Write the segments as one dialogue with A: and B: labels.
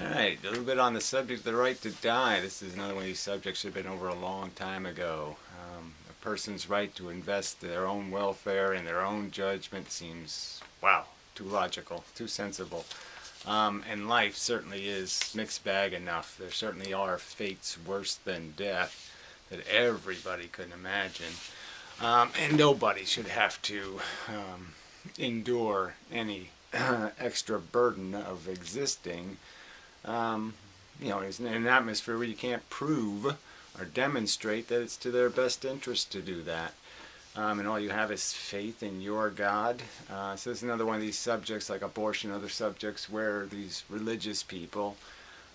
A: Alright, a little bit on the subject of the right to die. This is another one of these subjects that have been over a long time ago. A person's right to invest their own welfare in their own judgment seems, wow, too logical, too sensible. And life certainly is mixed bag enough. There certainly are fates worse than death that everybody could imagine. And nobody should have to endure any extra burden of existing. In an atmosphere where you can't prove or demonstrate that it's to their best interest to do that. And all you have is faith in your God. So this is another one of these subjects, like abortion, other subjects, where these religious people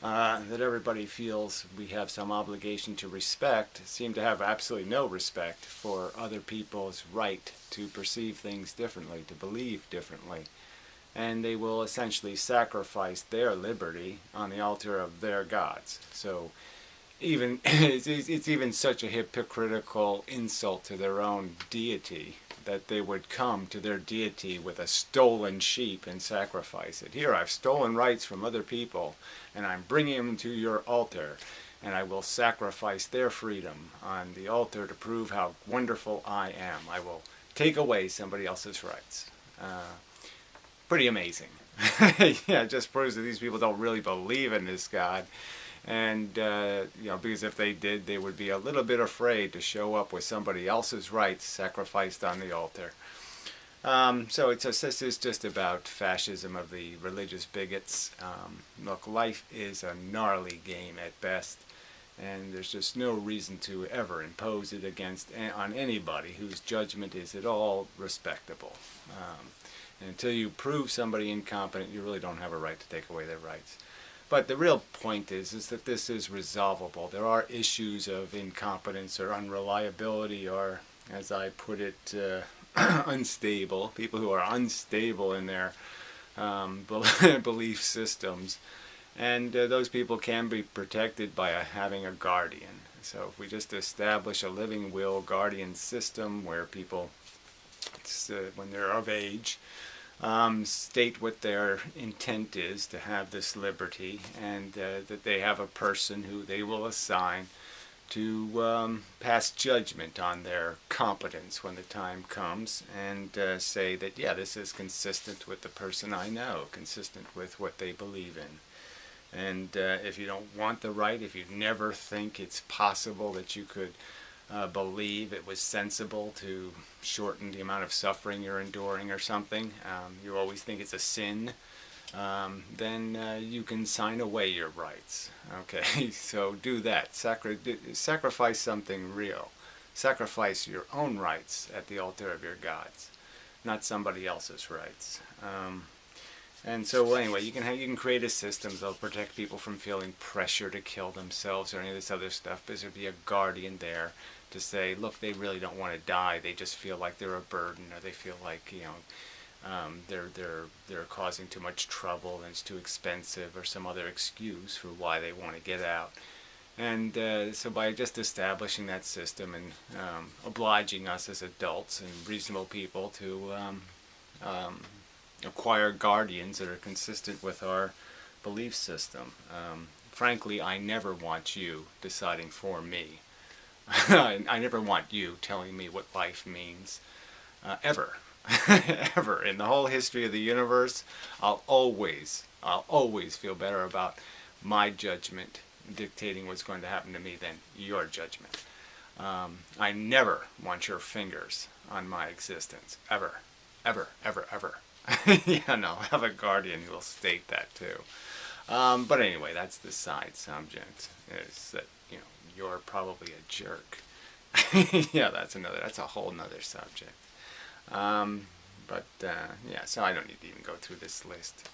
A: that everybody feels we have some obligation to respect seem to have absolutely no respect for other people's right to perceive things differently, to believe differently. And they will essentially sacrifice their liberty on the altar of their gods. So even it's even such a hypocritical insult to their own deity that they would come to their deity with a stolen sheep and sacrifice it. Here, I've stolen rights from other people, and I'm bringing them to your altar, and I will sacrifice their freedom on the altar to prove how wonderful I am. I will take away somebody else's rights. Pretty amazing. Yeah, it just proves that these people don't really believe in this God. And, because if they did, they would be a little bit afraid to show up with somebody else's rights sacrificed on the altar. So this is just about fascism of the religious bigots. Look, life is a gnarly game at best, and there's just no reason to ever impose it on anybody whose judgment is at all respectable. And until you prove somebody incompetent, you really don't have a right to take away their rights. But the real point is that this is resolvable. There are issues of incompetence or unreliability or, as I put it, unstable. People who are unstable in their belief systems. And those people can be protected by having a guardian. So if we just establish a living will guardian system where people, when they're of age, state what their intent is to have this liberty, and that they have a person who they will assign to pass judgment on their competence when the time comes, and say that, yeah, this is consistent with the person I know, consistent with what they believe in. And if you don't want the right, if you never think it's possible that you could believe it was sensible to shorten the amount of suffering you're enduring or something, you always think it's a sin, then you can sign away your rights. Okay, so do that. Sacrifice something real. Sacrifice your own rights at the altar of your gods, not somebody else's rights. And so anyway, you can create a system that'll protect people from feeling pressure to kill themselves or any of this other stuff, because there'll be a guardian there to say, look, they really don't want to die. They just feel like they're a burden, or they feel like, they're causing too much trouble and it's too expensive, or some other excuse for why they want to get out. And so by just establishing that system and obliging us as adults and reasonable people to acquire guardians that are consistent with our belief system. Frankly, I never want you deciding for me. I never want you telling me what life means. Ever. Ever. In the whole history of the universe, I'll always feel better about my judgment dictating what's going to happen to me than your judgment. I never want your fingers on my existence. Ever. Ever. Ever. Ever. Yeah, no, have a guardian who will state that too. But anyway, that's the side subject, is that, you're probably a jerk. Yeah, that's a whole nother subject. Yeah, so I don't need to even go through this list.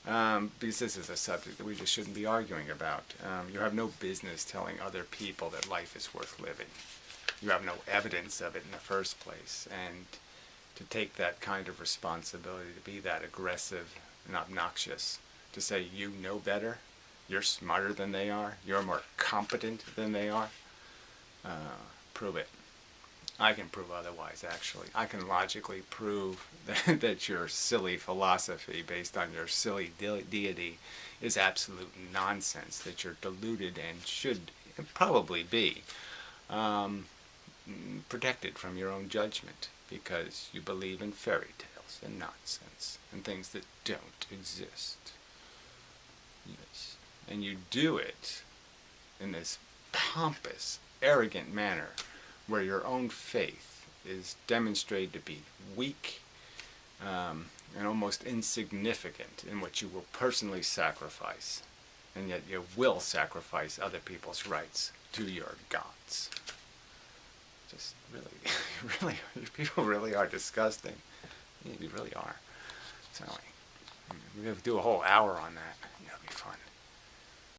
A: Because this is a subject that we just shouldn't be arguing about. You have no business telling other people that life is worth living. You have no evidence of it in the first place, and to take that kind of responsibility, to be that aggressive and obnoxious, to say you know better, you're smarter than they are, you're more competent than they are, prove it. I can prove otherwise, actually. I can logically prove that your silly philosophy based on your silly deity is absolute nonsense, that you're deluded and should probably be protected from your own judgment because you believe in fairy tales and nonsense and things that don't exist. Yes. And you do it in this pompous, arrogant manner where your own faith is demonstrated to be weak and almost insignificant in what you will personally sacrifice, and yet you will sacrifice other people's rights to your gods. Just really, people really are disgusting. You really are. So we have to do a whole hour on that. It'll be fun.